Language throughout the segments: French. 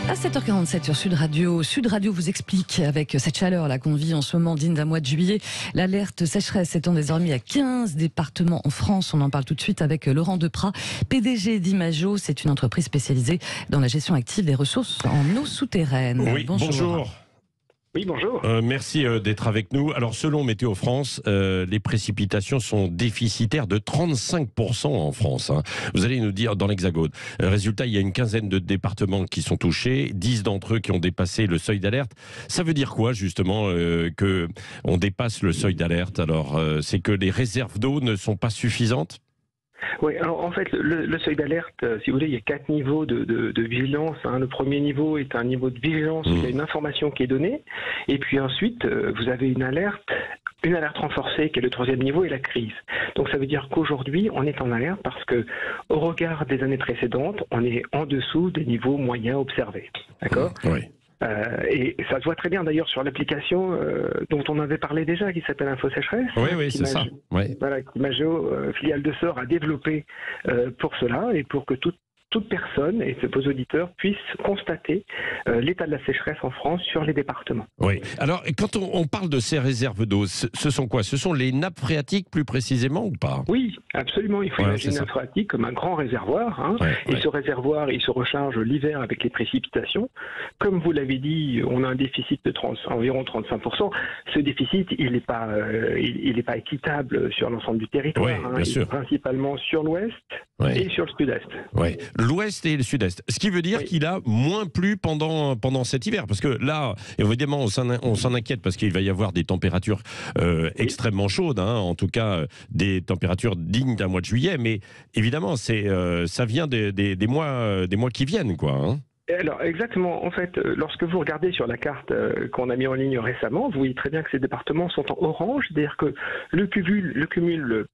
À 7h47 sur Sud Radio. Sud Radio vous explique, avec cette chaleur là qu'on vit en ce moment, digne d'un mois de juillet, l'alerte sécheresse s'étend désormais à 15 départements en France. On en parle tout de suite avec Laurent Deprat, PDG d'Imajo. C'est une entreprise spécialisée dans la gestion active des ressources en eau souterraine. Oui, bonjour. Oui, bonjour. Merci d'être avec nous. Alors, selon Météo France, les précipitations sont déficitaires de 35% en France. Vous allez nous dire dans l'Hexagone. Résultat, il y a une quinzaine de départements qui sont touchés, 10 d'entre eux qui ont dépassé le seuil d'alerte. Ça veut dire quoi, justement, que on dépasse le seuil d'alerte? Alors, c'est que les réserves d'eau ne sont pas suffisantes? Oui, alors en fait, le seuil d'alerte, si vous voulez, il y a 4 niveaux de vigilance. Le premier niveau est un niveau de vigilance où il y a une information qui est donnée. Et puis ensuite, vous avez une alerte renforcée qui est le troisième niveau et la crise. Donc ça veut dire qu'aujourd'hui, on est en alerte parce que, au regard des années précédentes, on est en dessous des niveaux moyens observés. D'accord ? Oui. Et ça se voit très bien d'ailleurs sur l'application dont on avait parlé déjà, qui s'appelle Info Sécheresse. Oui, c'est ça. Oui. Voilà, qu'Imajo, filiale de SOR, a développé pour cela et pour que toute personne et vos auditeurs puissent constater l'état de la sécheresse en France sur les départements. Oui. Alors, quand on parle de ces réserves d'eau, ce sont quoi? Ce sont les nappes phréatiques plus précisément ou pas? Oui, absolument. Il faut imaginer une nappe phréatique comme un grand réservoir. Et ce réservoir, il se recharge l'hiver avec les précipitations. Comme vous l'avez dit, on a un déficit de environ 35%. Ce déficit, il n'est pas équitable sur l'ensemble du territoire. Oui, bien sûr. Principalement sur l'ouest et sur le sud-est. Oui. L'ouest et le sud-est. Ce qui veut dire qu'il a moins plu pendant cet hiver. Parce que là, évidemment, on s'en inquiète parce qu'il va y avoir des températures extrêmement chaudes. En tout cas, des températures dignes d'un mois de juillet. Mais évidemment, ça vient des mois qui viennent, quoi. Alors exactement, en fait, lorsque vous regardez sur la carte qu'on a mis en ligne récemment, vous voyez très bien que ces départements sont en orange, c'est-à-dire que le cumul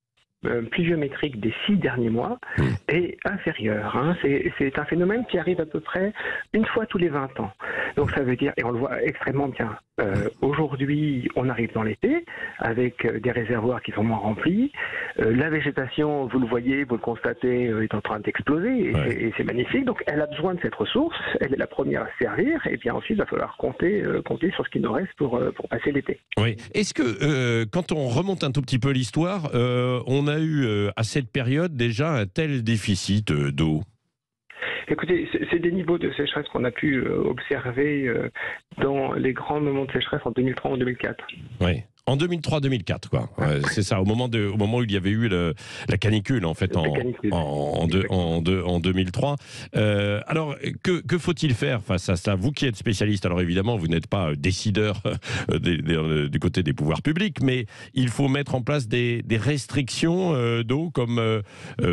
pluviométrique des 6 derniers mois est inférieur. C'est un phénomène qui arrive à peu près une fois tous les 20 ans. Donc ça veut dire, et on le voit extrêmement bien, aujourd'hui on arrive dans l'été avec des réservoirs qui sont moins remplis. La végétation, vous le voyez, vous le constatez, est en train d'exploser et c'est magnifique. Donc elle a besoin de cette ressource, elle est la première à se servir et bien ensuite il va falloir compter sur ce qui nous reste pour passer l'été. Oui. Est-ce que quand on remonte un tout petit peu l'histoire, on a eu à cette période déjà un tel déficit d'eau? Écoutez, c'est des niveaux de sécheresse qu'on a pu observer dans les grands moments de sécheresse en 2003 ou 2004. Oui. En 2003-2004, quoi. C'est ça, au moment où il y avait eu la canicule, en fait, en 2003. Alors, que faut-il faire face à ça? Vous qui êtes spécialiste, alors évidemment, vous n'êtes pas décideur du côté des pouvoirs publics, mais il faut mettre en place des restrictions d'eau, comme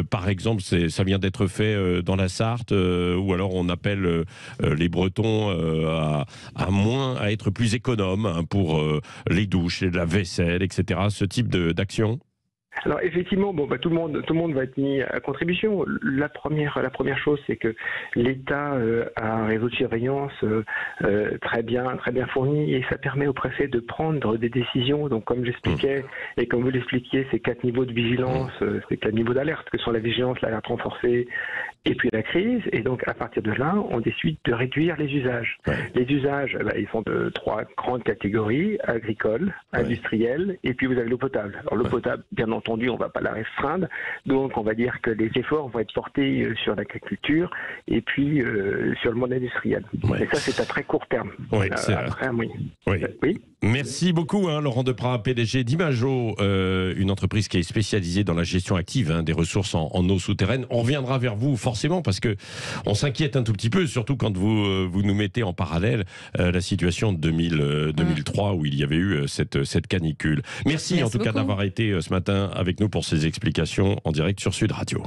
par exemple, ça vient d'être fait dans la Sarthe, ou alors on appelle les Bretons à être plus économes pour les douches et la vaisselle, etc. Ce type d'action? Alors effectivement, tout le monde va être mis à contribution. La première chose, c'est que l'État a un réseau de surveillance très bien fourni et ça permet au préfet de prendre des décisions. Donc comme j'expliquais et comme vous l'expliquiez, c'est 4 niveaux de vigilance, c'est 4 niveaux d'alerte que sont la vigilance, l'alerte renforcée et puis la crise. Et donc à partir de là, on décide de réduire les usages. Les usages, ils sont de 3 grandes catégories: agricole, industriel, et puis vous avez l'eau potable. Alors l'eau potable, bien entendu, on ne va pas la restreindre, donc on va dire que les efforts vont être portés sur l'agriculture et puis sur le monde industriel. Et ça, c'est à très court terme. Après un moyen. Oui. Merci beaucoup, Laurent Deprat, PDG d'Imajo, une entreprise qui est spécialisée dans la gestion active des ressources en eau souterraine. On reviendra vers vous forcément parce que on s'inquiète un tout petit peu, surtout quand vous nous mettez en parallèle la situation de 2003 où il y avait eu cette canicule. Merci en tout cas d'avoir été ce matin avec nous pour ces explications en direct sur Sud Radio.